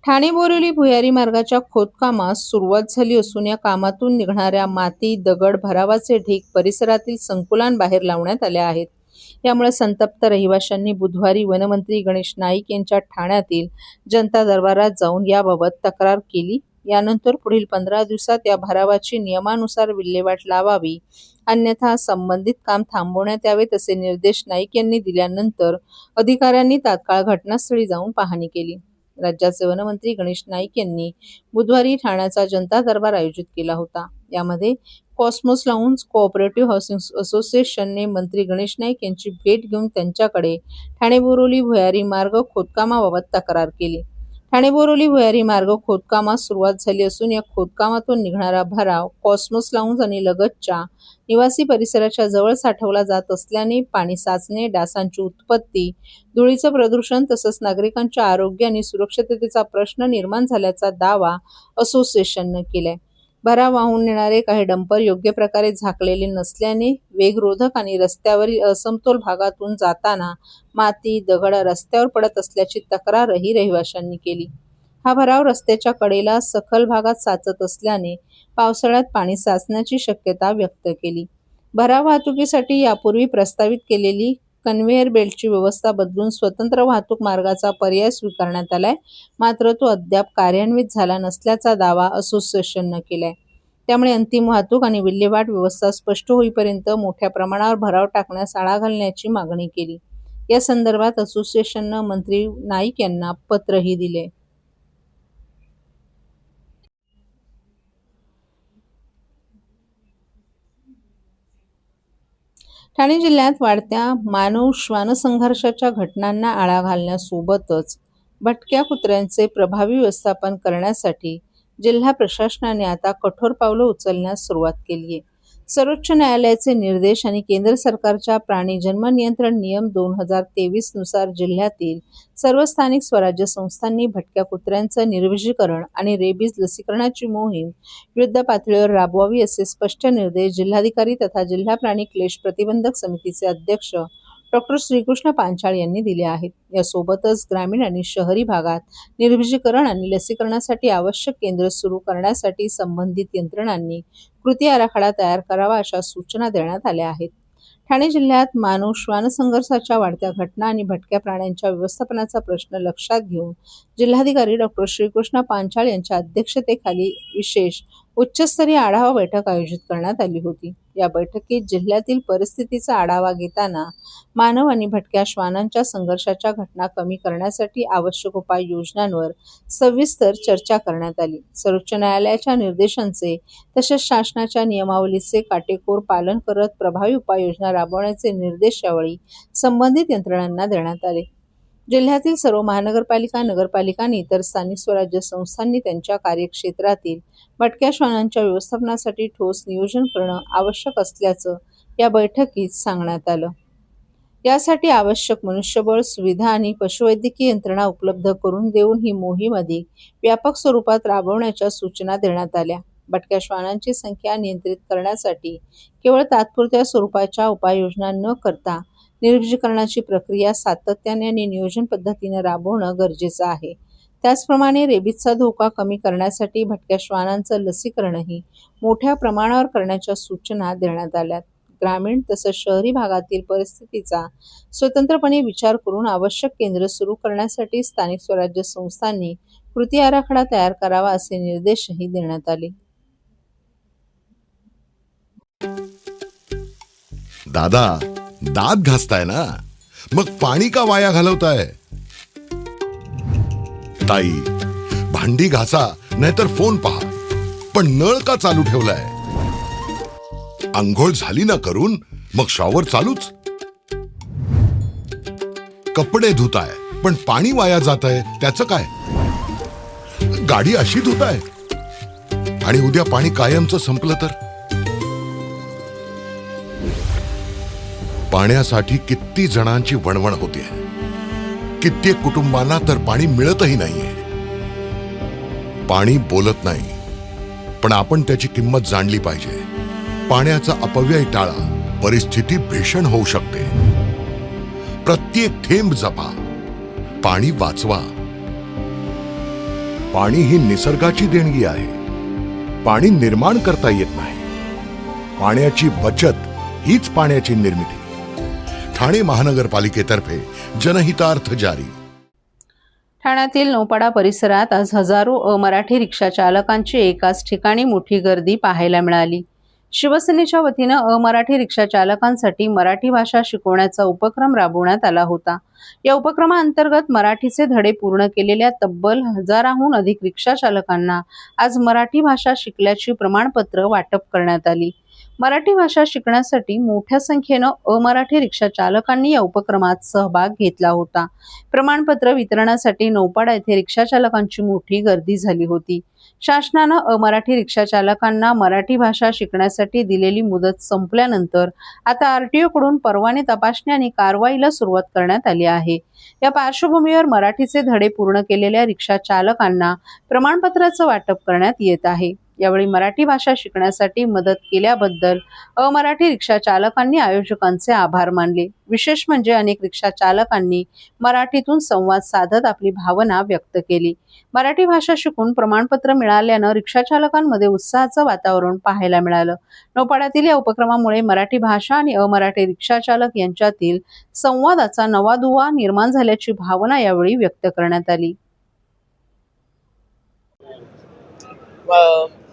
ठाणे बोरिवली भुयारी मार्गाच्या खोदकामास सुरुवात झाली असून या कामातून निघणाऱ्या माती, दगड, भरावाचे ढीग परिसरातील संकुलांबाहेर लावण्यात आले आहेत. यामुळे संतप्त रहिवाशांनी बुधवारी वनमंत्री गणेश नाईक यांच्या ठाण्यातील जनता दरबारात जाऊन याबाबत तक्रार केली. यानंतर पुढील 15 दिवसात या भरावाची नियमानुसार विल्हेवाट लावावी, अन्यथा संबंधित काम थांबवण्यात यावे असे निर्देश नाईक यांनी दिल्यानंतर अधिकाऱ्यांनी तात्काळ घटनास्थळी जाऊन पाहणी केली. राज्याचे वनमंत्री गणेश नाईक यांनी बुधवारी ठाण्याचा जनता दरबार आयोजित केला होता. यामध्ये कॉस्मोस लाऊंज कोऑपरेटिव्ह हाऊसिंग असोसिएशनने मंत्री गणेश नाईक यांची भेट घेऊन त्यांच्याकडे ठाणे बोरिवली भुयारी मार्ग खोदकामाबाबत तक्रार केली. ठाणे बोरिवली भुयारी मार्ग खोदकामास सुरुवात झाली असून या खोदकामातून निघणारा भराव कॉस्मोस लाऊंज आणि लगतच्या निवासी परिसराच्या जवळ साठवला जात असल्याने पाणी साचणे, डासांची उत्पत्ती, धुळीचं प्रदूषण तसंच नागरिकांच्या आरोग्य आणि सुरक्षिततेचा प्रश्न निर्माण झाल्याचा दावा असोसिएशननं केलाय. भराव वाहून नेणारे काही डंपर योग्य प्रकारे झाकलेले नसल्याने वेगरोधक आणि रस्त्यावरील असमतोल भागातून जाताना माती, दगड रस्त्यावर पडत असल्याची तक्रारही रहिवाशांनी केली. हा भराव रस्त्याच्या कडेला सखल भागात साचत असल्याने पावसाळ्यात पाणी साचण्याची शक्यता व्यक्त केली. भराव वाहतुकीसाठी यापूर्वी प्रस्तावित केलेली कन्व्हेयर बेल्टची व्यवस्था बदलून स्वतंत्र वाहतूक मार्गाचा पर्याय स्वीकारण्यात आलाय. मात्र तो अद्याप कार्यान्वित झाला नसल्याचा दावा असोसिएशननं केलाय. त्यामुळे अंतिम वाहतूक आणि विल्हेवाट व्यवस्था स्पष्ट होईपर्यंत मोठ्या प्रमाणावर भराव टाकण्यास आळा घालण्याची मागणी केली. या संदर्भात असोसिएशननं मंत्री नाईक यांना पत्रही दिले. ठाणे जिल्ह्यात वाढत्या मानव-श्वान संघर्षाच्या घटनांना आळा घालण्यासोबतच भटक्या कुत्र्यांचे प्रभावी व्यवस्थापन करण्यासाठी जिल्हा प्रशासनाने आता कठोर पावलं उचलण्यास सुरुवात केली आहे. सर्वोच्च न्यायालयाचे निर्देश आणि केंद्र सरकारच्या प्राणी जन्म नियंत्रण नियम 2023 नुसार जिल्ह्यातील सर्व स्थानिक स्वराज्य संस्थांनी भटक्या कुत्र्यांचं निर्विषीकरण आणि रेबीज लसीकरणाची मोहीम युद्धपातळीवर राबवावी असे स्पष्ट निर्देश जिल्हाधिकारी तथा जिल्हा प्राणी क्लेश प्रतिबंधक समितीचे अध्यक्ष डॉ. श्रीकृष्ण पांचाळ यांनी दिले आहेत. यासोबतच ग्रामीण आणि शहरी भागात निर्विषीकरण आणि लसीकरणासाठी आवश्यक केंद्र सुरू करण्यासाठी संबंधित यंत्रणांनी कृती आराखडा तयार करावा अशा सूचना देण्यात आल्या आहेत. ठाणे जिल्ह्यात मानव-श्वान संघर्षाच्या वाढत्या घटना आणि भटक्या प्राण्यांच्या व्यवस्थापनाचा प्रश्न लक्षात घेऊन जिल्हाधिकारी डॉ. श्रीकृष्ण पांचाळ यांच्या अध्यक्षतेखाली विशेष उच्चस्तरीय आढावा बैठक आयोजित करण्यात आली होती. या बैठकीत जिल्ह्यातील परिस्थितीचा आढावा घेताना मानव आणि भटक्या श्वानांच्या संघर्षाच्या घटना कमी करण्यासाठी आवश्यक उपाययोजनांवर सविस्तर चर्चा करण्यात आली. सर्वोच्च न्यायालयाच्या निर्देशांचे तसेच शासनाच्या नियमावलीचे काटेकोर पालन करत प्रभावी उपाययोजना राबवण्याचे निर्देश यावेळी संबंधित यंत्रणांना देण्यात आले. जिल्ह्यातील सर्व महानगरपालिका, नगरपालिका आणि इतर स्थानिक स्वराज्य संस्थांनी त्यांच्या कार्यक्षेत्रातील भटक्या श्वानांच्या व्यवस्थापनासाठी ठोस नियोजन करणं आवश्यक असल्याचं या बैठकीत सांगण्यात आलं. यासाठी आवश्यक मनुष्यबळ, सुविधा आणि पशुवैद्यकीय यंत्रणा उपलब्ध करून देऊन ही मोहीम अधिक व्यापक स्वरूपात राबवण्याच्या सूचना देण्यात आल्या. भटक्या श्वानांची संख्या नियंत्रित करण्यासाठी केवळ तात्पुरत्या स्वरूपाच्या उपाययोजना न करता निर्विषीकरणाची प्रक्रिया सातत्याने आणि नियोजन पद्धतीने राबवणं गरजेचं आहे. त्याचप्रमाणे रेबीजचा धोका कमी करण्यासाठी भटक्या श्वानांचं लसीकरणही मोठ्या प्रमाणावर करण्याच्या सूचना देण्यात आल्या. ग्रामीण तसंच शहरी भागातील परिस्थितीचा स्वतंत्रपणे विचार करून आवश्यक केंद्र सुरू करण्यासाठी स्थानिक स्वराज्य संस्थांनी कृती आराखडा तयार करावा असे निर्देशही देण्यात आले. दादा, दात घासताय ना, मग पाणी का वाया घालवताय? ताई, भांडी घासा नाहीतर फोन पहा, पण नळ का चालू ठेवलाय? अंघोळ झाली ना करून, मग शॉवर चालूच. कपडे धुताय पण पाणी वाया जातंय, त्याचं काय? गाडी अशी धुताय आणि उद्या पाणी कायमचं संपलं तर? पाण्यासाठी किती जणांची वणवण होते. कित्येक कुटुंबांना तर पाणी मिळतही नाहीये. पाणी बोलत नाही, पण आपण त्याची किंमत जाणली पाहिजे. पाण्याचा अपव्यय टाळा, परिस्थिती भीषण होऊ शकते. प्रत्येक थेंब जपा, पाणी वाचवा. पाणी ही निसर्गाची देणगी आहे. पाणी निर्माण करता येत नाही. पाण्याची बचत हीच पाण्याची निर्मिती. ठाणे महानगरपालिकेतर्फे जनहितार्थ जारी. ठाण्यातील नौपाडा परिसरात आज हजारो अमराठी रिक्षा चालकांची एकाच ठिकाणी मोठी गर्दी पाहायला मिळाली. शिवसेनेच्या वतीनं अमराठी रिक्षा चालकांसाठी मराठी भाषा शिकवण्याचा उपक्रम राबवण्यात आला होता. या उपक्रमाअंतर्गत मराठीचे धडे पूर्ण केलेल्या तब्बल 1000हून अधिक रिक्षा चालकांना आज मराठी भाषा शिकल्याची प्रमाणपत्र वाटप करण्यात आली. मराठी भाषा शिकण्यासाठी मोठ्या संख्येनं अमराठी रिक्षा चालकांनी या उपक्रमात सहभाग घेतला होता. प्रमाणपत्र वितरणासाठी नौपाडा येथे रिक्षा चालकांची मोठी गर्दी झाली होती. शासनानं अमराठी रिक्षा चालकांना मराठी भाषा शिकण्यासाठी दिलेली मुदत संपल्यानंतर आता आरटीओ कडून परवाने तपासणी आणि कारवाईला सुरुवात करण्यात आली आहे. या पार्श्वभूमीवर मराठीचे धडे पूर्ण केलेल्या रिक्षा चालकांना प्रमाणपत्राचं वाटप करण्यात येत आहे. यावेळी मराठी भाषा शिकण्यासाठी मदत केल्याबद्दल अमराठी रिक्षा चालकांनी आयोजकांचे आभार मानले. विशेष म्हणजे अनेक रिक्षा चालकांनी मराठीतून संवाद साधत आपली भावना व्यक्त केली. मराठी भाषा शिकून प्रमाणपत्र मिळाल्यानं रिक्षा चालकांमध्ये उत्साहाचं वातावरण पाहायला मिळालं. नौपाड्यातील या उपक्रमामुळे मराठी भाषा आणि अमराठी रिक्षा चालक यांच्यातील संवादाचा नवा दुवा निर्माण झाल्याची भावना यावेळी व्यक्त करण्यात आली.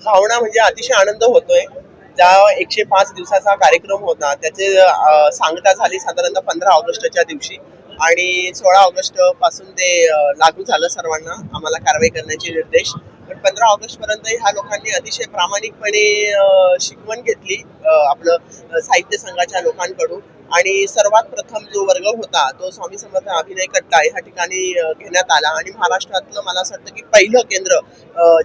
भावना म्हणजे अतिशय आनंद होतोय. ज्या 105 दिवसाचा कार्यक्रम होता त्याचे सांगता झाली साधारणतः 15 ऑगस्टच्या दिवशी आणि 16 ऑगस्ट पासून ते लागू झालं सर्वांना आम्हाला कारवाई करण्याचे निर्देश. पण 15 ऑगस्ट पर्यंत ह्या लोकांनी अतिशय प्रामाणिकपणे शिकवण घेतली आपलं साहित्य संघाच्या लोकांकडून. आणि सर्वात प्रथम जो वर्ग होता तो स्वामी समर्थ अभिनय कट्टा ह्या ठिकाणी घेण्यात आला आणि महाराष्ट्रातलं मला असं वाटतं की पहिलं केंद्र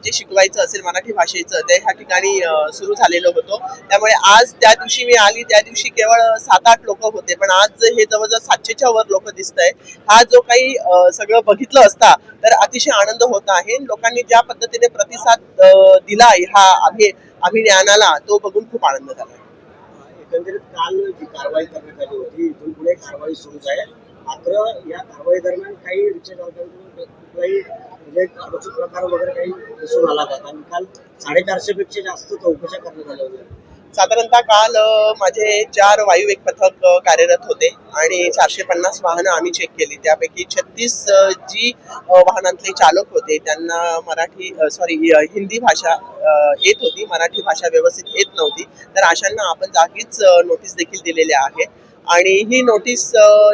जे शिकवायचं असेल मराठी भाषेचं ते ह्या ठिकाणी सुरू झालेलं होतं. त्यामुळे आज त्या दिवशी मी आली त्या दिवशी केवळ 7-8 लोक होते, पण आज हे जवळजवळ 700च्या वर लोक दिसत आहे. हा जो काही सगळं बघितलं असता तर अतिशय आनंद होत आहे. लोकांनी ज्या पद्धतीने प्रतिसाद दिला ह्या अभियानाला तो बघून खूप आनंद झाला. एकंदरीत काल जी कारवाई करण्यात आली होती इथून पुढे कारवाई सुरूच आहे. मात्र या कारवाई दरम्यान काही रिक्षा चालकांकडून कुठलाही म्हणजे अनुचित प्रकार वगैरे काही दिसून आला का? आणि काल 450 पेक्षा जास्त चौकशा करण्यात आल्या होत्या. साधारणतः काल माझे 4 वायुवेग पथक कार्यरत होते आणि 450 वाहनं आम्ही चेक केली. त्यापैकी 36 जी वाहनांतले चालक होते त्यांना हिंदी भाषा येत होती, मराठी भाषा व्यवस्थित येत नव्हती. तर अशांना आपण जागीच नोटीस देखील दिलेल्या आहे. आणि ही नोटीस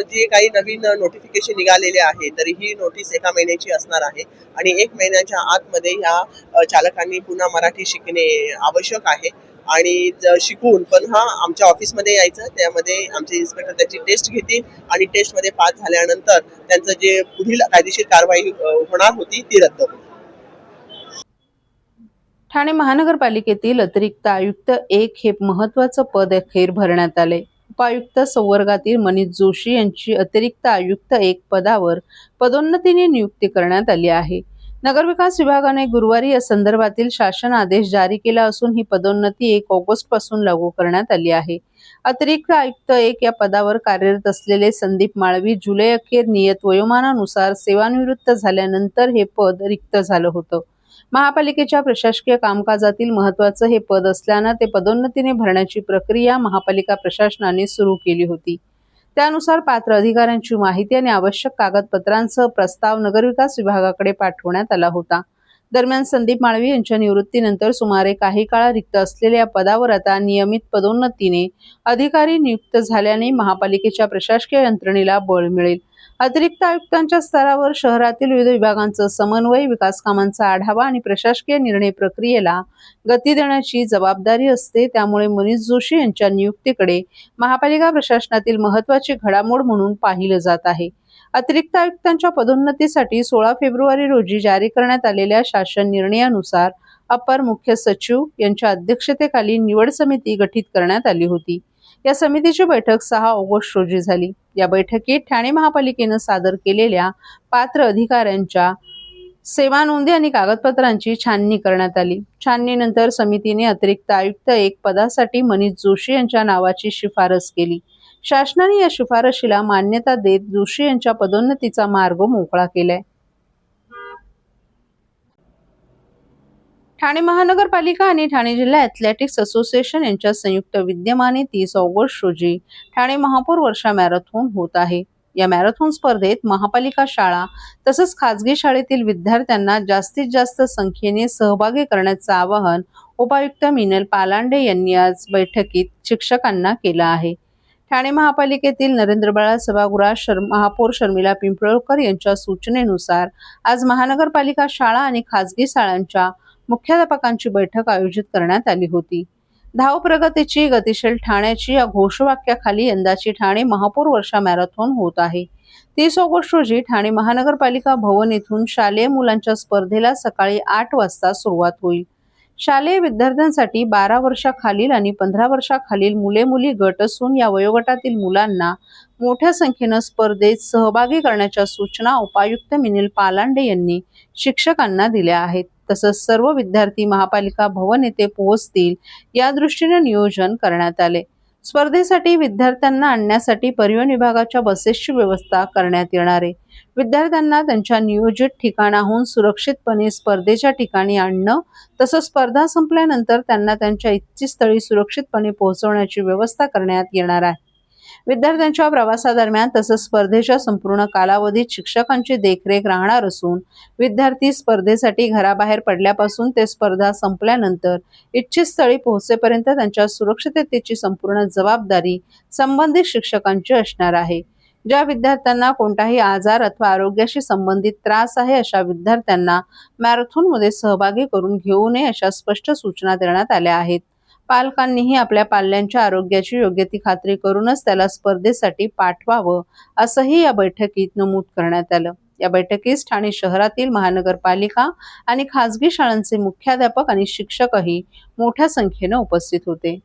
जी काही नवीन नोटिफिकेशन निघालेले आहे तर ही नोटीस 1 महिन्याची असणार आहे आणि 1 महिन्याच्या आतमध्ये ह्या चालकांनी पुन्हा मराठी शिकणे आवश्यक आहे. आणि शिकून पण आमच्या ऑफिसमध्ये यायचं. त्यामध्ये आमचे इन्स्पेक्टर त्याची टेस्ट घेतील आणि टेस्टमध्ये पास झाल्यानंतर त्यांचं जे पुढील कायदेशीर कारवाई होणार होती ती रद्द होईल. ठाणे महानगरपालिकेतील अतिरिक्त आयुक्त 1 हे महत्त्वाचं पद अखेर भरण्यात आले. उपायुक्त संवर्गातील मनीष जोशी यांची अतिरिक्त आयुक्त 1 पदावर पदोन्नतीने नियुक्ती करण्यात आली आहे. नगरविकास विभागाने गुरुवारी या संदर्भातील शासन आदेश जारी केला असून ही पदोन्नती 1 ऑगस्ट पासून लागू करण्यात आली आहे. अतिरिक्त आयुक्त 1 या पदावर कार्यरत असलेले संदीप माळवी जुलै अखेर नियत वयोमानानुसार सेवानिवृत्त झाल्यानंतर हे पद रिक्त झालं होतं. महापालिकेच्या प्रशासकीय कामकाजातील महत्त्वाचं हे पद असल्यानं ते पदोन्नतीने भरण्याची प्रक्रिया महापालिका प्रशासनाने सुरू केली होती. त्यानुसार पात्र अधिकाऱ्यांची माहिती आणि आवश्यक कागदपत्रांसह प्रस्ताव नगरविकास विभागाकडे पाठवण्यात आला होता. दरम्यान संदीप माळवी यांच्या निवृत्तीनंतर सुमारे काही काळ रिक्त असलेल्या या पदावर आता नियमित पदोन्नतीने अधिकारी नियुक्त झाल्याने महापालिकेच्या प्रशासकीय यंत्रणेला बळ मिळेल. अतिरिक्त आयुक्तांच्या स्तरावर शहरातील विविध विभागांचा समन्वय, विकास कामांचा आढावा आणि प्रशासकीय निर्णय प्रक्रियेला गती देण्याची जबाबदारी असते. त्यामुळे मनीष जोशी यांच्या नियुक्तीकडे महापालिका प्रशासनातील महत्त्वाची घडामोड म्हणून पाहिलं जात आहे. अतिरिक्त आयुक्तांच्या पदोन्नतीसाठी 16 फेब्रुवारी रोजी जारी करण्यात आलेल्या शासन निर्णयानुसार अपर मुख्य सचिव यांच्या अध्यक्षतेखाली निवड समिती गठीत करण्यात आली होती. या समितीची बैठक 6 ऑगस्ट रोजी झाली. या बैठकीत ठाणे महापालिकेनं सादर केलेल्या पात्र अधिकाऱ्यांच्या सेवा नोंदी आणि कागदपत्रांची छाननी करण्यात आली. छाननीनंतर समितीने अतिरिक्त आयुक्त 1 पदासाठी मनीष जोशी यांच्या नावाची शिफारस केली. शासनाने या शिफारशीला मान्यता देत जोशी यांच्या पदोन्नतीचा मार्ग मोकळा केलाय. ठाणे महानगरपालिका आणि ठाणे जिल्हा ॲथलेटिक्स असोसिएशन यांच्या संयुक्त विद्यमाने 30 ऑगस्ट रोजी ठाणे महापौर वर्षा मॅरेथॉन होत आहे. या मॅरेथॉन स्पर्धेत महापालिका शाळा तसंच खाजगी शाळेतील विद्यार्थ्यांना जास्तीत जास्त संख्येने सहभागी करण्याचं आवाहन उपायुक्त मिनल पालांडे यांनी आज बैठकीत शिक्षकांना केलं आहे. ठाणे महापालिकेतील नरेंद्रबाळा सभागृहात महापौर शर्मिला पिंपळकर यांच्या सूचनेनुसार आज महानगरपालिका शाळा आणि खाजगी शाळांच्या मुख्याध्यापकांची बैठक आयोजित करण्यात आली होती. धाव प्रगतीची गतिशील ठाण्याची या घोषवाक्याखाली यंदाची ठाणे महापौर वर्षा मॅरेथॉन होत आहे. 30 ऑगस्ट रोजी ठाणे महानगरपालिका भवन येथून शालेय मुलांच्या स्पर्धेला सकाळी 8 वाजता सुरुवात होईल. शालेय विद्यार्थ्यांसाठी 12 वर्षाखालील आणि 15 वर्षाखालील मुले-मुली गट असून या वयोगटातील मुलांना मोठ्या संख्येनं स्पर्धेत सहभागी करण्याच्या सूचना उपायुक्त मिनल पालांडे यांनी शिक्षकांना दिल्या आहेत. तसंच सर्व विद्यार्थी महापालिका भवन येथे पोहोचतील या दृष्टीने नियोजन करण्यात आले. स्पर्धेसाठी विद्यार्थ्यांना आणण्यासाठी परिवहन विभागाच्या बसेसची व्यवस्था करण्यात येणार आहे. विद्यार्थ्यांना त्यांच्या नियोजित ठिकाणाहून सुरक्षितपणे स्पर्धेच्या ठिकाणी आणणं तसंच स्पर्धा संपल्यानंतर त्यांना त्यांच्या इच्छित स्थळी सुरक्षितपणे पोहोचवण्याची व्यवस्था करण्यात येणार आहे. विद्यार्थ्यांच्या प्रवासादरम्यान तसंच स्पर्धेच्या संपूर्ण कालावधीत शिक्षकांची देखरेख राहणार असून विद्यार्थी स्पर्धेसाठी घराबाहेर पडल्यापासून ते स्पर्धा संपल्यानंतर इच्छित स्थळी पोहोचेपर्यंत त्यांच्या सुरक्षिततेची संपूर्ण जबाबदारी संबंधित शिक्षकांची असणार आहे. ज्या विद्यार्थ्यांना कोणताही आजार अथवा आरोग्याशी संबंधित त्रास आहे अशा विद्यार्थ्यांना मॅरेथॉनमध्ये सहभागी करून घेऊ नये अशा स्पष्ट सूचना देण्यात आल्या आहेत. पालकांनीही आपल्या पाल्यांच्या आरोग्याची योग्य ती खात्री करूनच त्याला स्पर्धेसाठी पाठवावं असंही या बैठकीत नमूद करण्यात आलं. या बैठकीस ठाणे शहरातील महानगरपालिका आणि खासगी शाळांचे मुख्याध्यापक आणि शिक्षकही मोठ्या संख्येनं उपस्थित होते.